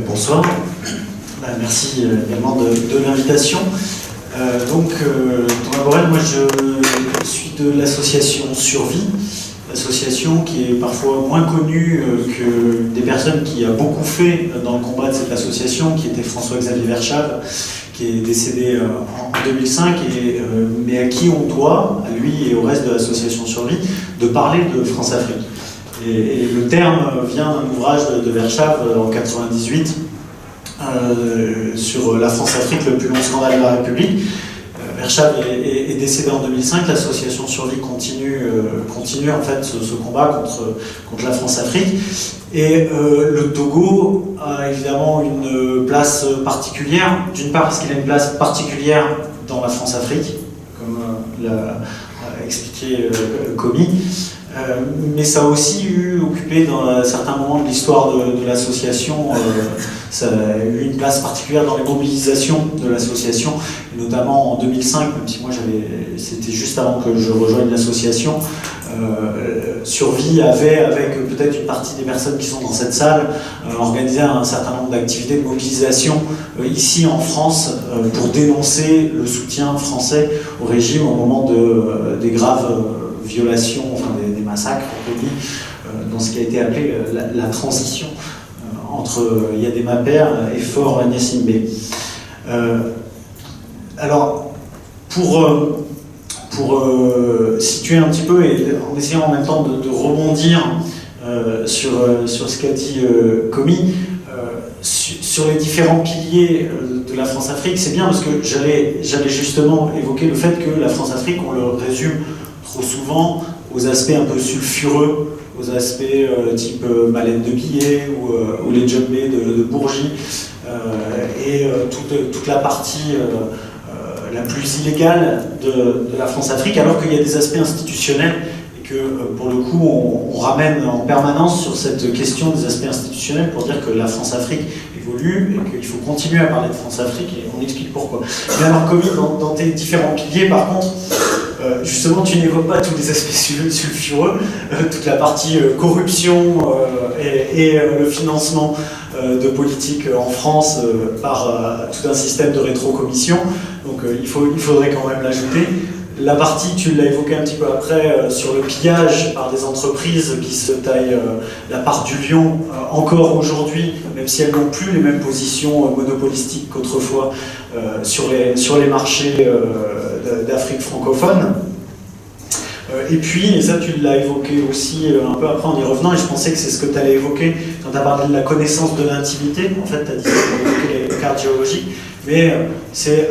Bonsoir. Merci également de l'invitation. Thomas Borel, moi je suis de l'association Survie, association qui est parfois moins connue que des personnes qui a beaucoup fait dans le combat de cette association, qui était François-Xavier Verschave, qui est décédé en 2005, mais à qui on doit, à lui et au reste de l'association Survie, de parler de France-Afrique. Et le terme vient d'un ouvrage de Verschave en 1998 sur la France-Afrique, le plus long scandale de la République. Verschave est décédé en 2005, l'association Survie continue en fait ce combat contre la France-Afrique. Et le Togo a évidemment une place particulière, d'une part parce qu'il a une place particulière dans la France-Afrique, comme l'a expliqué Komi, mais ça a aussi occupé dans certains moments de l'histoire de l'association, ça a eu une place particulière dans les mobilisations de l'association, notamment en 2005, même si moi c'était juste avant que je rejoigne l'association. Survie avait, avec peut-être une partie des personnes qui sont dans cette salle, organisé un certain nombre d'activités de mobilisation ici en France pour dénoncer le soutien français au régime au moment des graves violations, enfin des massacres, on peut dire, dans ce qui a été appelé la transition entre Yadema Père et Fort Gnassingbé. Alors, pour situer un petit peu et en essayant en même temps de rebondir sur ce qu'a dit Komi, sur les différents piliers de la France-Afrique, c'est bien parce que j'allais justement évoquer le fait que la France-Afrique, on le résume trop souvent aux aspects un peu sulfureux, aux aspects type mallette de billets ou les djembés de Bourgie, et toute la partie la plus illégale de la France-Afrique, alors qu'il y a des aspects institutionnels et que pour le coup on ramène en permanence sur cette question des aspects institutionnels pour dire que la France-Afrique évolue et qu'il faut continuer à parler de France-Afrique et on explique pourquoi. Mais alors Komi, dans tes différents piliers par contre, justement tu n'évoques pas tous les aspects sulfureux, toute la partie corruption et le financement de politique en France par tout un système de rétrocommission. Donc il faudrait quand même l'ajouter. La partie, tu l'as évoqué un petit peu après, sur le pillage par des entreprises qui se taillent la part du lion encore aujourd'hui, même si elles n'ont plus les mêmes positions monopolistiques qu'autrefois sur les marchés d'Afrique francophone. Et puis, et ça tu l'as évoqué aussi un peu après en y revenant, et je pensais que c'est ce que tu allais évoquer quand tu as parlé de la connaissance de l'intimité. En fait, tu as dit les cartes géologiques, mais c'est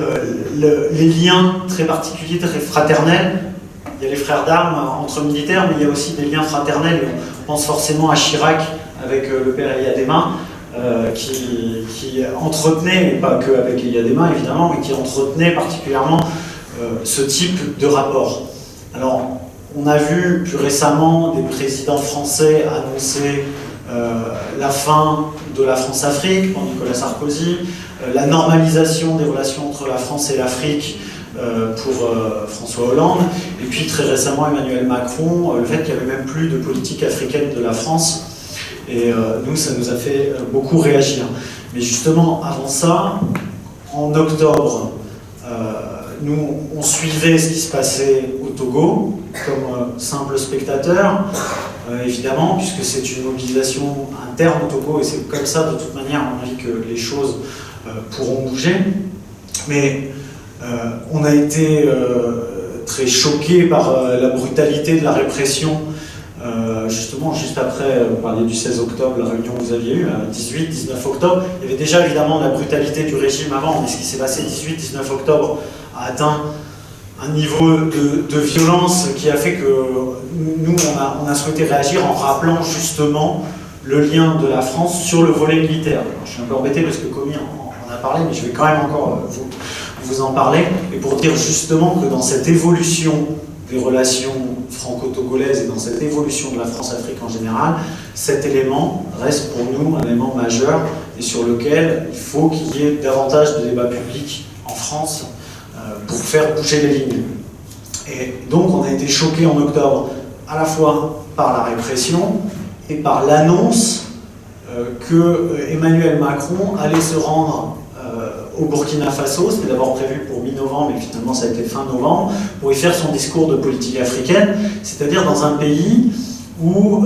les liens très particuliers, très fraternels. Il y a les frères d'armes entre militaires, mais il y a aussi des liens fraternels. On pense forcément à Chirac avec le père Eyadema, qui entretenait, et pas qu'avec Eyadema évidemment, mais qui entretenait particulièrement ce type de rapport. Alors, on a vu plus récemment des présidents français annoncer la fin de la France-Afrique pour Nicolas Sarkozy, la normalisation des relations entre la France et l'Afrique pour François Hollande, et puis très récemment Emmanuel Macron, le fait qu'il n'y avait même plus de politique africaine de la France. Et nous, ça nous a fait beaucoup réagir. Mais justement, avant ça, en octobre, nous, on suivait ce qui se passait au Togo, comme simple spectateur, évidemment, puisque c'est une mobilisation interne au Togo, et c'est comme ça, de toute manière, à mon avis, que les choses pourront bouger. Mais on a été très choqués par la brutalité de la répression. Justement, juste après, vous parliez du 16 octobre, la réunion que vous aviez eue, 18-19 octobre, il y avait déjà évidemment la brutalité du régime avant, mais ce qui s'est passé 18-19 octobre a atteint un niveau de violence qui a fait que nous, on a souhaité réagir en rappelant justement le lien de la France sur le volet militaire. Alors, je suis un peu embêté parce que Komi en a parlé, mais je vais quand même encore vous en parler, et pour dire justement que dans cette évolution des relations franco-togolaises et dans cette évolution de la France-Afrique en général, cet élément reste pour nous un élément majeur et sur lequel il faut qu'il y ait davantage de débats publics en France pour faire bouger les lignes. Et donc on a été choqués en octobre à la fois par la répression et par l'annonce que Emmanuel Macron allait se rendre au Burkina Faso. C'était d'abord prévu pour mi-novembre, mais finalement ça a été fin novembre, pour y faire son discours de politique africaine, c'est-à-dire dans un pays où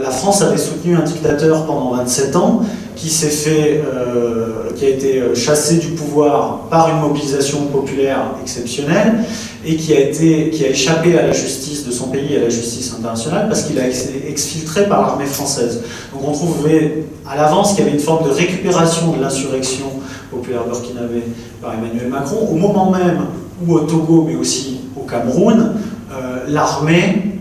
la France avait soutenu un dictateur pendant 27 ans, qui a été chassé du pouvoir par une mobilisation populaire exceptionnelle et qui a échappé à la justice de son pays et à la justice internationale parce qu'il a été exfiltré par l'armée française. Donc on trouvait à l'avance qu'il y avait une forme de récupération de l'insurrection populaire burkinabé par Emmanuel Macron, au moment même où au Togo, mais aussi au Cameroun, l'armée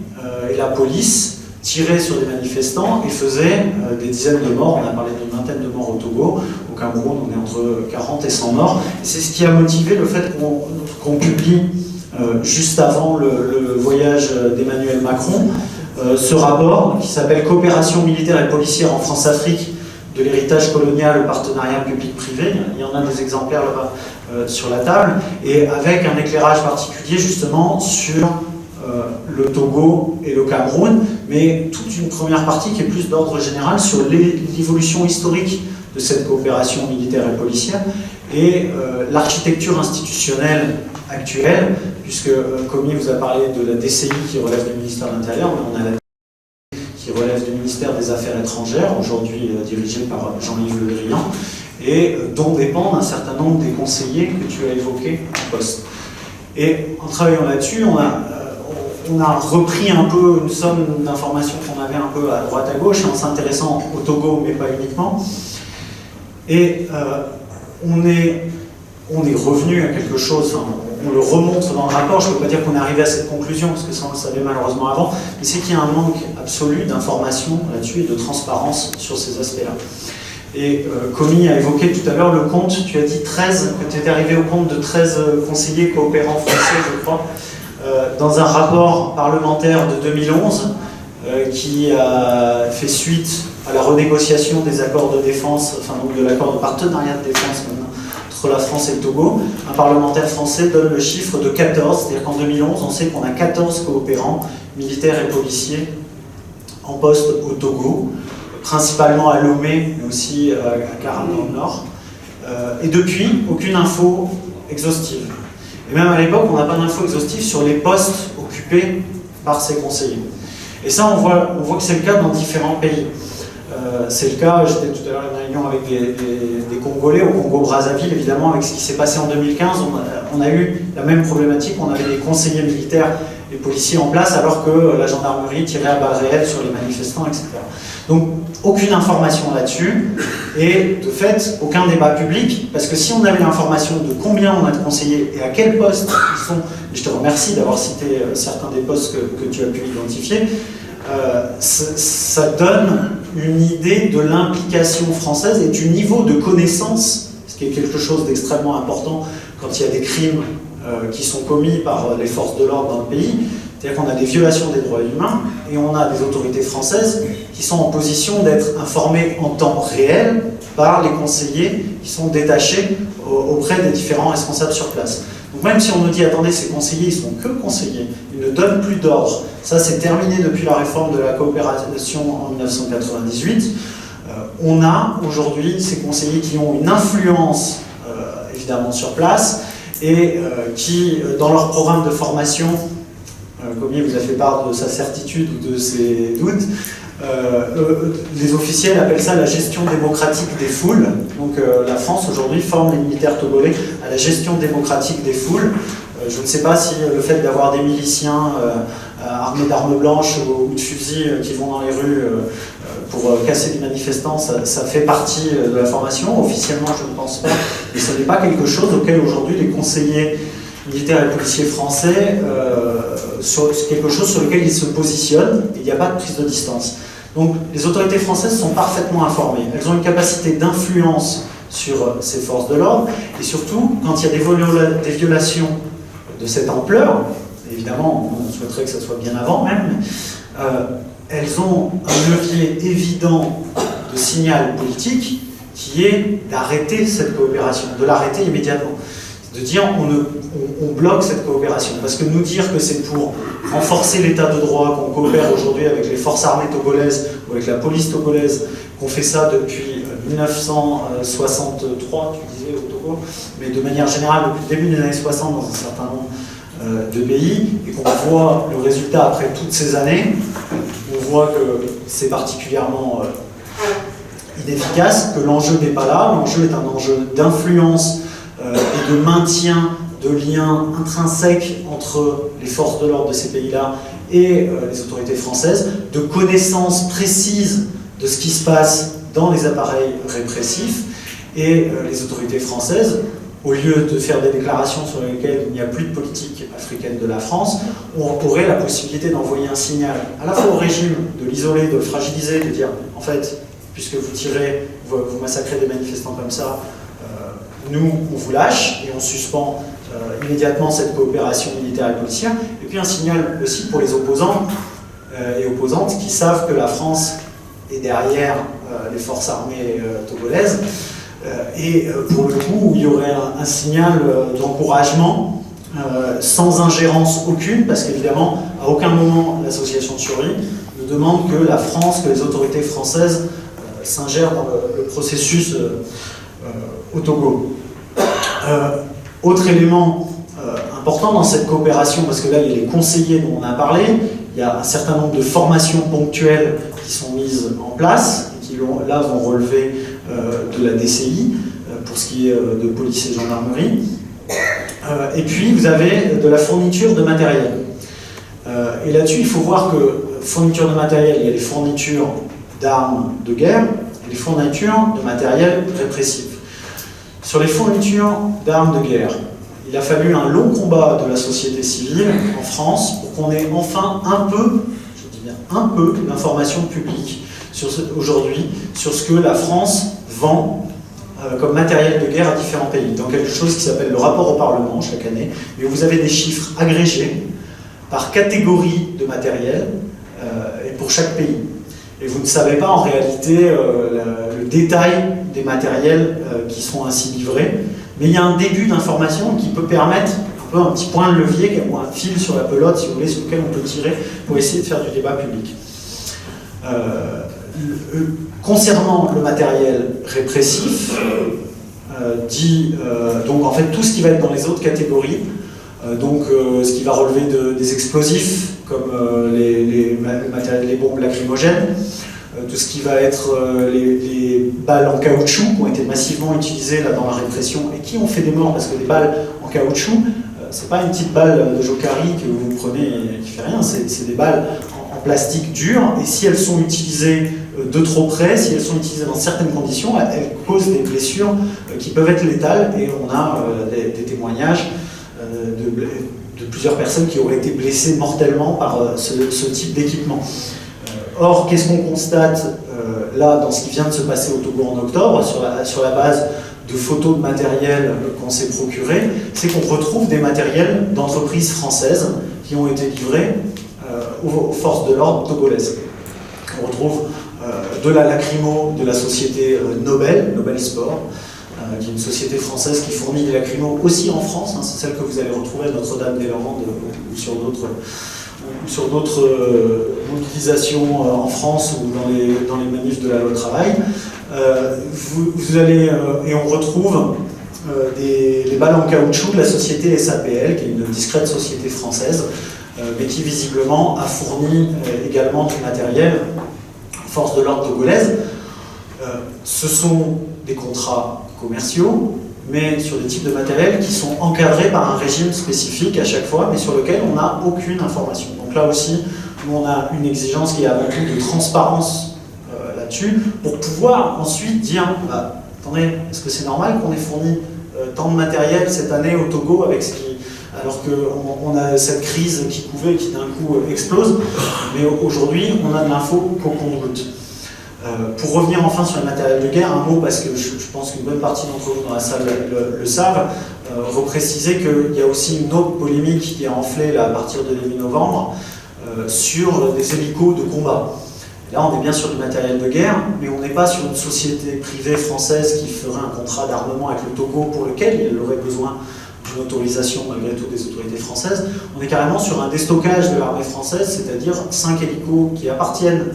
et la police tiraient sur des manifestants et faisaient des dizaines de morts. On a parlé d'une vingtaine de morts au Togo. Au Cameroun, on est entre 40 et 100 morts. C'est ce qui a motivé le fait qu'on publie, juste avant le voyage d'Emmanuel Macron, ce rapport qui s'appelle « Coopération militaire et policière en France-Afrique, de l'héritage colonial au partenariat public-privé ». Il y en a des exemplaires là-bas sur la table, et avec un éclairage particulier justement sur le Togo et le Cameroun, mais toute une première partie qui est plus d'ordre général sur l'évolution historique de cette coopération militaire et policière et l'architecture institutionnelle actuelle, puisque Komi vous a parlé de la DCI qui relève du ministère de l'Intérieur, mais on a la DCI qui relève du ministère des Affaires étrangères, aujourd'hui dirigé par Jean-Yves Le Drian, et dont dépendent un certain nombre des conseillers que tu as évoqués en poste. Et en travaillant là-dessus, on a repris un peu une somme d'informations qu'on avait un peu à droite à gauche en s'intéressant au Togo, mais pas uniquement. Et on est revenu à quelque chose, on le remonte dans le rapport, je ne peux pas dire qu'on est arrivé à cette conclusion, parce que ça on le savait malheureusement avant, mais c'est qu'il y a un manque absolu d'informations là-dessus et de transparence sur ces aspects-là. Et Komi a évoqué tout à l'heure le compte, tu as dit 13, que tu étais arrivé au compte de 13 conseillers coopérants français, je crois, dans un rapport parlementaire de 2011 qui a fait suite à la renégociation des accords de défense, enfin donc de l'accord de partenariat de défense maintenant, entre la France et le Togo. Un parlementaire français donne le chiffre de 14, c'est-à-dire qu'en 2011, on sait qu'on a 14 coopérants militaires et policiers en poste au Togo, principalement à Lomé, mais aussi à Karama dans le Nord. Et depuis, aucune info exhaustive. Et même à l'époque, on n'a pas d'infos exhaustives sur les postes occupés par ces conseillers. Et ça, on voit que c'est le cas dans différents pays. C'est le cas, j'étais tout à l'heure à une réunion avec des Congolais, au Congo-Brazzaville, évidemment, avec ce qui s'est passé en 2015, on a eu la même problématique, on avait des conseillers militaires et policiers en place, alors que la gendarmerie tirait à balles réelles sur les manifestants, etc. Donc, aucune information là-dessus, et de fait, aucun débat public, parce que si on avait l'information de combien on a de conseillers et à quel poste ils sont, et je te remercie d'avoir cité certains des postes que tu as pu identifier, ça donne une idée de l'implication française et du niveau de connaissance, ce qui est quelque chose d'extrêmement important quand il y a des crimes qui sont commis par les forces de l'ordre dans le pays. C'est-à-dire qu'on a des violations des droits humains et on a des autorités françaises qui sont en position d'être informées en temps réel par les conseillers qui sont détachés auprès des différents responsables sur place. Donc même si on nous dit, attendez, ces conseillers, ils sont que conseillers, ils ne donnent plus d'ordre. Ça, c'est terminé depuis la réforme de la coopération en 1998. On a aujourd'hui ces conseillers qui ont une influence, évidemment, sur place et qui, dans leur programme de formation, Komi vous a fait part de sa certitude ou de ses doutes, les officiels appellent ça la gestion démocratique des foules. Donc la France aujourd'hui forme les militaires togolais à la gestion démocratique des foules. Je ne sais pas si le fait d'avoir des miliciens armés d'armes blanches ou de fusils qui vont dans les rues pour casser des manifestants, ça fait partie de la formation. Officiellement, je ne pense pas. Mais ce n'est pas quelque chose auquel aujourd'hui les conseillers militaires et policiers français, quelque chose sur lequel ils se positionnent, et il n'y a pas de prise de distance. Donc les autorités françaises sont parfaitement informées. Elles ont une capacité d'influence sur ces forces de l'ordre, et surtout, quand il y a des violations de cette ampleur, évidemment, on souhaiterait que ça soit bien avant même, elles ont un levier évident de signal politique qui est d'arrêter cette coopération, de l'arrêter immédiatement. De dire on bloque cette coopération. Parce que nous dire que c'est pour renforcer l'état de droit qu'on coopère aujourd'hui avec les forces armées togolaises ou avec la police togolaise qu'on fait ça depuis 1963, tu disais, au Togo, mais de manière générale depuis le début des années 60 dans un certain nombre de pays, et qu'on voit le résultat après toutes ces années, on voit que c'est particulièrement inefficace, que l'enjeu n'est pas là, l'enjeu est un enjeu d'influence et de maintien de liens intrinsèques entre les forces de l'ordre de ces pays-là et les autorités françaises, de connaissances précises de ce qui se passe dans les appareils répressifs, et les autorités françaises, au lieu de faire des déclarations sur lesquelles il n'y a plus de politique africaine de la France, aurait la possibilité d'envoyer un signal à la fois au régime, de l'isoler, de le fragiliser, de dire, en fait, puisque vous tirez, vous massacrez des manifestants comme ça, nous, on vous lâche et on suspend immédiatement cette coopération militaire et policière. Et puis un signal aussi pour les opposants et opposantes qui savent que la France est derrière les forces armées togolaises. Et pour le coup, il y aurait un signal d'encouragement sans ingérence aucune, parce qu'évidemment, à aucun moment l'association de survie ne demande que la France, que les autorités françaises s'ingèrent dans le processus au Togo. Autre élément important dans cette coopération, parce que là il y a les conseillers dont on a parlé, il y a un certain nombre de formations ponctuelles qui sont mises en place, et qui là vont relever de la DCI, pour ce qui est de police et gendarmerie. Et puis vous avez de la fourniture de matériel. Et là-dessus il faut voir que fourniture de matériel, il y a les fournitures d'armes de guerre et les fournitures de matériel répressif. Sur les fournitures d'armes de guerre, il a fallu un long combat de la société civile en France pour qu'on ait enfin un peu, je dis bien un peu, d'informations publiques aujourd'hui sur ce que la France vend comme matériel de guerre à différents pays, dans quelque chose qui s'appelle le rapport au Parlement chaque année, et où vous avez des chiffres agrégés par catégorie de matériel et pour chaque pays. Et vous ne savez pas en réalité le détail des matériels qui sont ainsi livrés, mais il y a un début d'information qui peut permettre un petit point de levier ou un fil sur la pelote, si vous voulez, sur lequel on peut tirer pour essayer de faire du débat public. Concernant le matériel répressif, donc en fait tout ce qui va être dans les autres catégories, ce qui va relever des explosifs comme les bombes lacrymogènes, tout ce qui va être les balles en caoutchouc qui ont été massivement utilisées là, dans la répression et qui ont fait des morts, parce que des balles en caoutchouc, c'est pas une petite balle de Jokari que vous prenez et qui fait rien, c'est des balles en plastique dur, et si elles sont utilisées de trop près, si elles sont utilisées dans certaines conditions, elles causent des blessures qui peuvent être létales, et on a des témoignages de plusieurs personnes qui auraient été blessées mortellement par ce type d'équipement. Or, qu'est-ce qu'on constate là dans ce qui vient de se passer au Togo en octobre, sur la base de photos de matériel qu'on s'est procuré, c'est qu'on retrouve des matériels d'entreprises françaises qui ont été livrés aux forces de l'ordre togolaises. On retrouve de la lacrymo de la société Nobel Sport, qui est une société française qui fournit des lacrymos aussi en France, c'est celle que vous allez retrouver à Notre-Dame-des-Landes ou sur d'autres mobilisations en France ou dans les manifs de la loi travail. Vous allez, et on retrouve les balles en caoutchouc de la société SAPL, qui est une discrète société française, mais qui visiblement a fourni également du matériel aux forces de l'ordre togolaises. Ce sont des contrats commerciaux, mais sur des types de matériel qui sont encadrés par un régime spécifique à chaque fois, mais sur lequel on n'a aucune information. Donc là aussi, nous on a une exigence qui est avant tout de transparence là-dessus, pour pouvoir ensuite dire, attendez, est-ce que c'est normal qu'on ait fourni tant de matériel cette année au Togo avec ce qui... alors qu'on a cette crise qui couvait, qui d'un coup explose, mais aujourd'hui on a de l'info qu'au compte-gouttes. Pour revenir enfin sur le matériel de guerre, un mot, parce que je pense qu'une bonne partie d'entre vous dans la salle le savent, repréciser qu'il y a aussi une autre polémique qui a enflé là, à partir de début novembre sur des hélicos de combat. Là, on est bien sur du matériel de guerre, mais on n'est pas sur une société privée française qui ferait un contrat d'armement avec le Togo pour lequel il aurait besoin d'une autorisation malgré tout des autorités françaises. On est carrément sur un déstockage de l'armée française, c'est-à-dire 5 hélicos qui appartiennent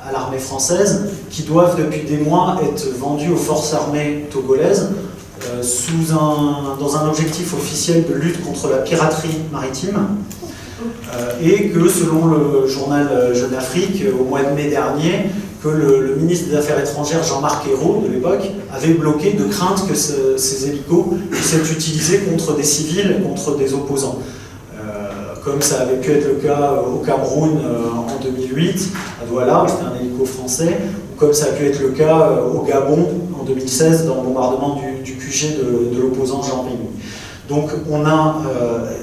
à l'armée française, qui doivent depuis des mois être vendus aux forces armées togolaises dans un objectif officiel de lutte contre la piraterie maritime, et que selon le journal Jeune Afrique, au mois de mai dernier, que le ministre des Affaires étrangères Jean-Marc Ayrault de l'époque avait bloqué de crainte que ces hélicos puissent être utilisés contre des civils, contre des opposants. Comme ça avait pu être le cas au Cameroun en 2008, à Douala, où c'était un hélico français, ou comme ça a pu être le cas au Gabon en 2016, dans le bombardement du QG de l'opposant Jean Bing. Donc on a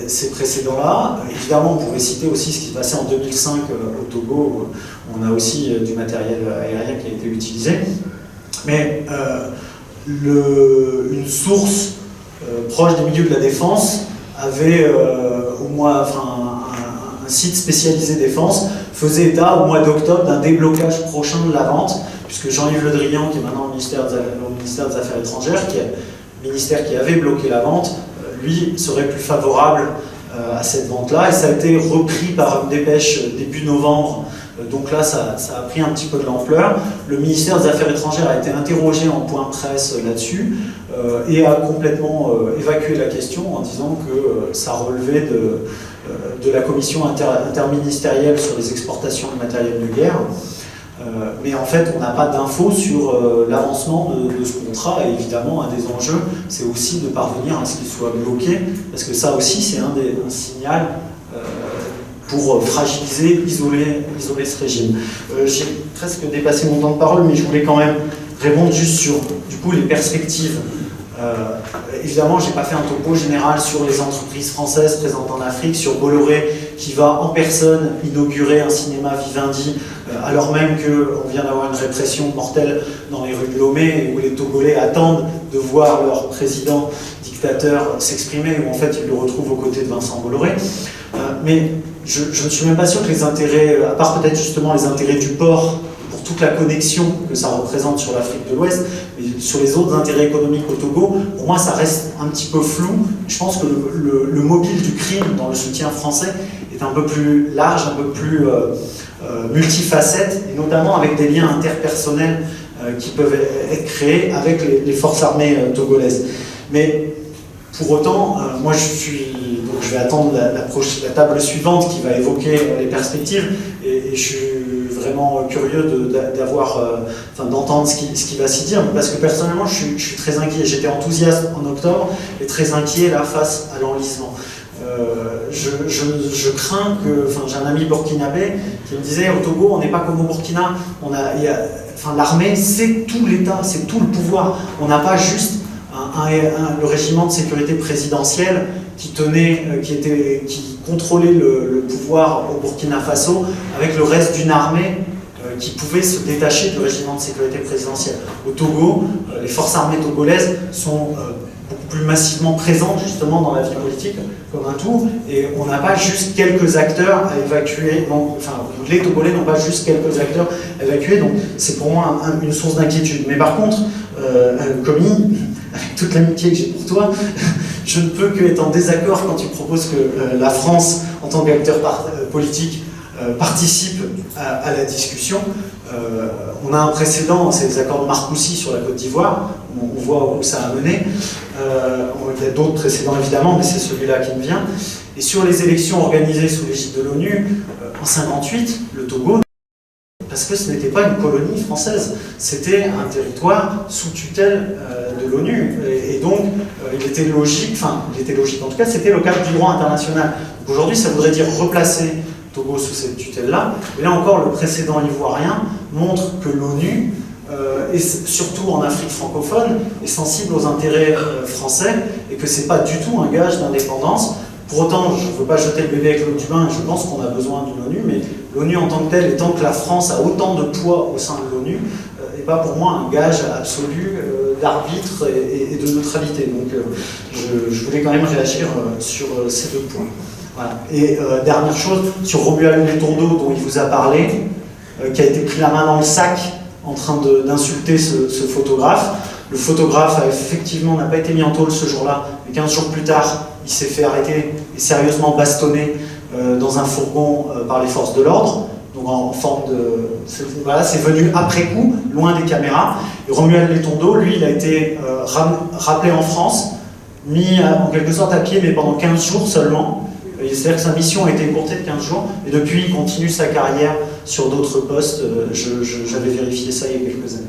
ces précédents-là. Évidemment, on pourrait citer aussi ce qui se passait en 2005 au Togo, où on a aussi du matériel aérien qui a été utilisé. Mais une source proche des milieux de la défense avait un site spécialisé défense faisait état au mois d'octobre d'un déblocage prochain de la vente, puisque Jean-Yves Le Drian, qui est maintenant au ministère des Affaires étrangères, ministère qui avait bloqué la vente, lui serait plus favorable à cette vente-là, et ça a été repris par une dépêche début novembre. Donc là, ça a pris un petit peu de l'ampleur. Le ministère des Affaires étrangères a été interrogé en point presse là-dessus et a complètement évacué la question en disant que ça relevait de la commission interministérielle sur les exportations de matériel de guerre. Mais en fait, on n'a pas d'infos sur l'avancement de ce contrat, et évidemment, un des enjeux, c'est aussi de parvenir à ce qu'il soit bloqué, parce que ça aussi, c'est un signal pour fragiliser, isoler ce régime. J'ai presque dépassé mon temps de parole, mais je voulais quand même répondre juste sur, du coup, les perspectives. Évidemment, je n'ai pas fait un topo général sur les entreprises françaises présentes en Afrique, sur Bolloré qui va en personne inaugurer un cinéma Vivendi, alors même qu'on vient d'avoir une répression mortelle dans les rues de Lomé, où les Togolais attendent de voir leur président dictateur s'exprimer, où en fait ils le retrouvent aux côtés de Vincent Bolloré. Mais je ne suis même pas sûr que les intérêts, à part peut-être justement les intérêts du port, pour toute la connexion que ça représente sur l'Afrique de l'Ouest, mais sur les autres intérêts économiques au Togo, pour moi ça reste un petit peu flou. Je pense que le mobile du crime dans le soutien français est un peu plus large, un peu plus multifacette, et notamment avec des liens interpersonnels qui peuvent être créés avec les forces armées togolaises. Mais pour autant, moi je vais attendre la table suivante qui va évoquer les perspectives, et je suis vraiment curieux d'entendre ce qui va s'y dire, parce que personnellement je suis très inquiet. J'étais enthousiaste en octobre et très inquiet là face à l'enlisement. Je crains que, j'ai un ami burkinabé qui me disait au Togo on n'est pas comme au Burkina, l'armée c'est tout l'État, c'est tout le pouvoir. On n'a pas juste le régiment de sécurité présidentielle qui contrôlait le pouvoir au Burkina Faso avec le reste d'une armée qui pouvait se détacher du régiment de sécurité présidentielle. Au Togo, les forces armées togolaises sont beaucoup plus massivement présentes justement dans la vie politique comme un tout, et on n'a pas juste quelques acteurs à évacuer, les Togolais n'ont pas juste quelques acteurs à évacuer, donc c'est pour moi une source d'inquiétude. Mais par contre, Komi, avec toute l'amitié que j'ai pour toi, je ne peux que être en désaccord quand tu proposes que la France, en tant qu'acteur politique, participe à la discussion. On a un précédent, c'est les accords de Marcoussis sur la Côte d'Ivoire, on voit où ça a mené. Il y a d'autres précédents évidemment, mais c'est celui-là qui me vient. Et sur les élections organisées sous l'égide de l'ONU, en 1958, le Togo, parce que ce n'était pas une colonie française, c'était un territoire sous tutelle de l'ONU, et donc il était logique, en tout cas c'était le cadre du droit international. Aujourd'hui ça voudrait dire replacer Togo sous cette tutelle-là, et là encore le précédent ivoirien montre que l'ONU, et surtout en Afrique francophone, est sensible aux intérêts français, et que c'est pas du tout un gage d'indépendance. Pour autant, je ne veux pas jeter le bébé avec l'eau du bain, je pense qu'on a besoin d'une ONU, mais l'ONU en tant que telle, et tant que la France a autant de poids au sein de l'ONU, n'est pas pour moi un gage absolu d'arbitre et de neutralité. Donc je voulais quand même réagir sur ces deux points. Voilà. Et dernière chose, sur Romuald Letourneau, dont il vous a parlé, qui a été pris la main dans le sac en train d'insulter ce photographe. Le photographe effectivement n'a pas été mis en tôle ce jour-là, mais 15 jours plus tard, il s'est fait arrêter et sérieusement bastonné dans un fourgon par les forces de l'ordre. donc en forme de... Voilà, c'est venu après coup, loin des caméras. Et Romuald Letondo, lui, il a été rappelé en France, mis en quelque sorte à pied, mais pendant 15 jours seulement. C'est-à-dire que sa mission a été écourtée de 15 jours, et depuis, il continue sa carrière sur d'autres postes. J'avais vérifié ça il y a quelques années.